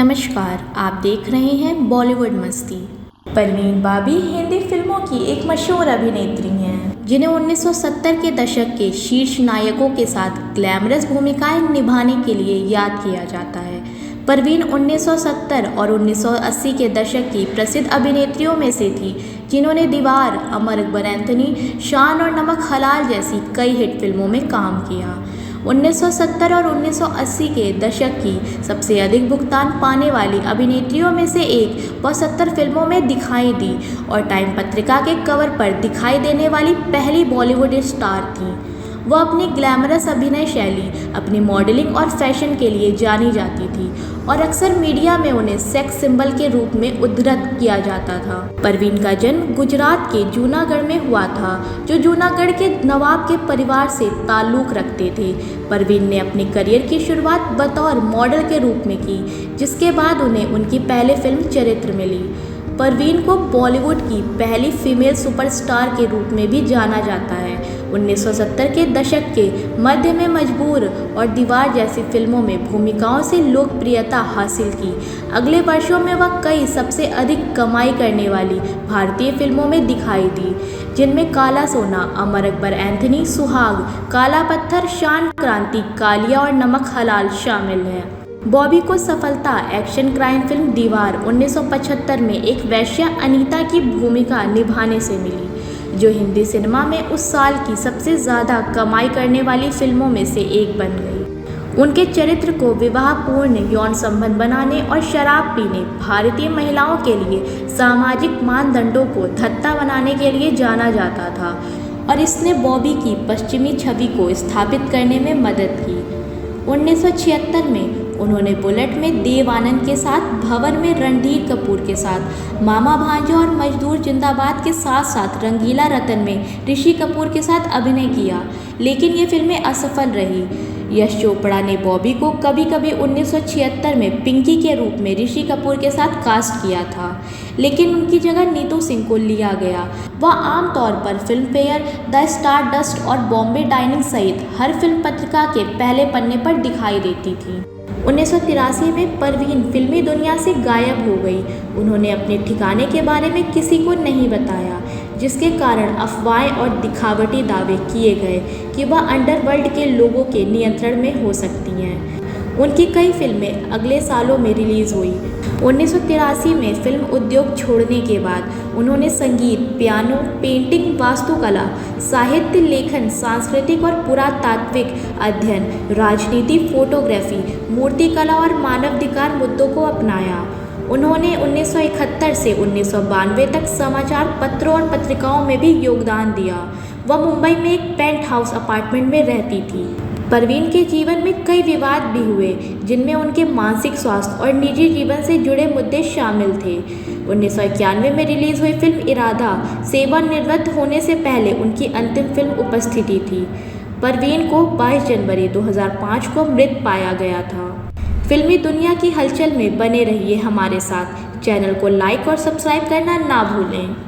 नमस्कार, आप देख रहे हैं बॉलीवुड मस्ती। परवीन बाबी हिंदी फिल्मों की एक मशहूर अभिनेत्री हैं, जिन्हें 1970 के दशक के शीर्ष नायकों के साथ ग्लैमरस भूमिकाएं निभाने के लिए याद किया जाता है। परवीन 1970 और 1980 के दशक की प्रसिद्ध अभिनेत्रियों में से थी, जिन्होंने दीवार, अमर अकबर एंथोनी, शान और नमक हलाल जैसी कई हिट फिल्मों में काम किया। 1970 और 1980 के दशक की सबसे अधिक भुगतान पाने वाली अभिनेत्रियों में से एक वह 70 फिल्मों में दिखाई दी और टाइम पत्रिका के कवर पर दिखाई देने वाली पहली बॉलीवुड स्टार थीं। वह अपनी ग्लैमरस अभिनय शैली, अपनी मॉडलिंग और फैशन के लिए जानी जाती थी और अक्सर मीडिया में उन्हें सेक्स सिंबल के रूप में उद्धृत किया जाता था। परवीन का जन्म गुजरात के जूनागढ़ में हुआ था, जो जूनागढ़ के नवाब के परिवार से ताल्लुक़ रखते थे। परवीन ने अपने करियर की शुरुआत बतौर मॉडल के रूप में की, जिसके बाद उन्हें उनकी पहली फिल्म चरित्र मिली। परवीन को बॉलीवुड की पहली फीमेल सुपरस्टार के रूप में भी जाना जाता है। 1970 के दशक के मध्य में मजबूर और दीवार जैसी फिल्मों में भूमिकाओं से लोकप्रियता हासिल की। अगले वर्षों में वह कई सबसे अधिक कमाई करने वाली भारतीय फिल्मों में दिखाई दी, जिनमें काला सोना, अमर अकबर एंथोनी, सुहाग, काला पत्थर, शान क्रांति, कालिया और नमक हलाल शामिल हैं। बॉबी को सफलता एक्शन क्राइम फिल्म दीवार 1975 में एक वेश्या अनीता की भूमिका निभाने से मिली, जो हिंदी सिनेमा में उस साल की सबसे ज़्यादा कमाई करने वाली फिल्मों में से एक बन गई। उनके चरित्र को विवाहपूर्ण यौन संबंध बनाने और शराब पीने, भारतीय महिलाओं के लिए सामाजिक मानदंडों को धत्ता बनाने के लिए जाना जाता था और इसने बॉबी की पश्चिमी छवि को स्थापित करने में मदद की। 1976 में उन्होंने बुलेट में देव आनंद के साथ, भंवर में रणधीर कपूर के साथ, मामा भांजा और मजदूर जिंदाबाद के साथ साथ रंगीला रतन में ऋषि कपूर के साथ अभिनय किया, लेकिन ये फिल्में असफल रही। यश चोपड़ा ने बॉबी को कभी कभी 1976 में पिंकी के रूप में ऋषि कपूर के साथ कास्ट किया था, लेकिन उनकी जगह नीतू सिंह को लिया गया। वह आमतौर पर film fair, the star dust और बॉम्बे डाइनिंग सहित हर फिल्म पत्रिका के पहले पन्ने पर दिखाई देती थी। 1983 में परवीन फिल्मी दुनिया से गायब हो गई। उन्होंने अपने ठिकाने के बारे में किसी को नहीं बताया, जिसके कारण अफवाहें और दिखावटी दावे किए गए कि वह अंडरवर्ल्ड के लोगों के नियंत्रण में हो सकती हैं। उनकी कई फिल्में अगले सालों में रिलीज़ हुई। 1983 में फिल्म उद्योग छोड़ने के बाद उन्होंने संगीत, पियानो, पेंटिंग, वास्तुकला, साहित्य लेखन, सांस्कृतिक और पुरातात्विक अध्ययन, राजनीति, फोटोग्राफी, मूर्तिकला और मानवाधिकार मुद्दों को अपनाया। उन्होंने 1971 से 1992 तक समाचार पत्रों और पत्रिकाओं में भी योगदान दिया। वह मुंबई में एक पेंट हाउस अपार्टमेंट में रहती थी। परवीन के जीवन में कई विवाद भी हुए, जिनमें उनके मानसिक स्वास्थ्य और निजी जीवन से जुड़े मुद्दे शामिल थे। 1991 में रिलीज हुई फिल्म इरादा सेवानिवृत्त होने से पहले उनकी अंतिम फिल्म उपस्थिति थी। परवीन को 22 जनवरी 2005 को मृत पाया गया था। फिल्मी दुनिया की हलचल में बने रहिए हमारे साथ। चैनल को लाइक और सब्सक्राइब करना ना भूलें।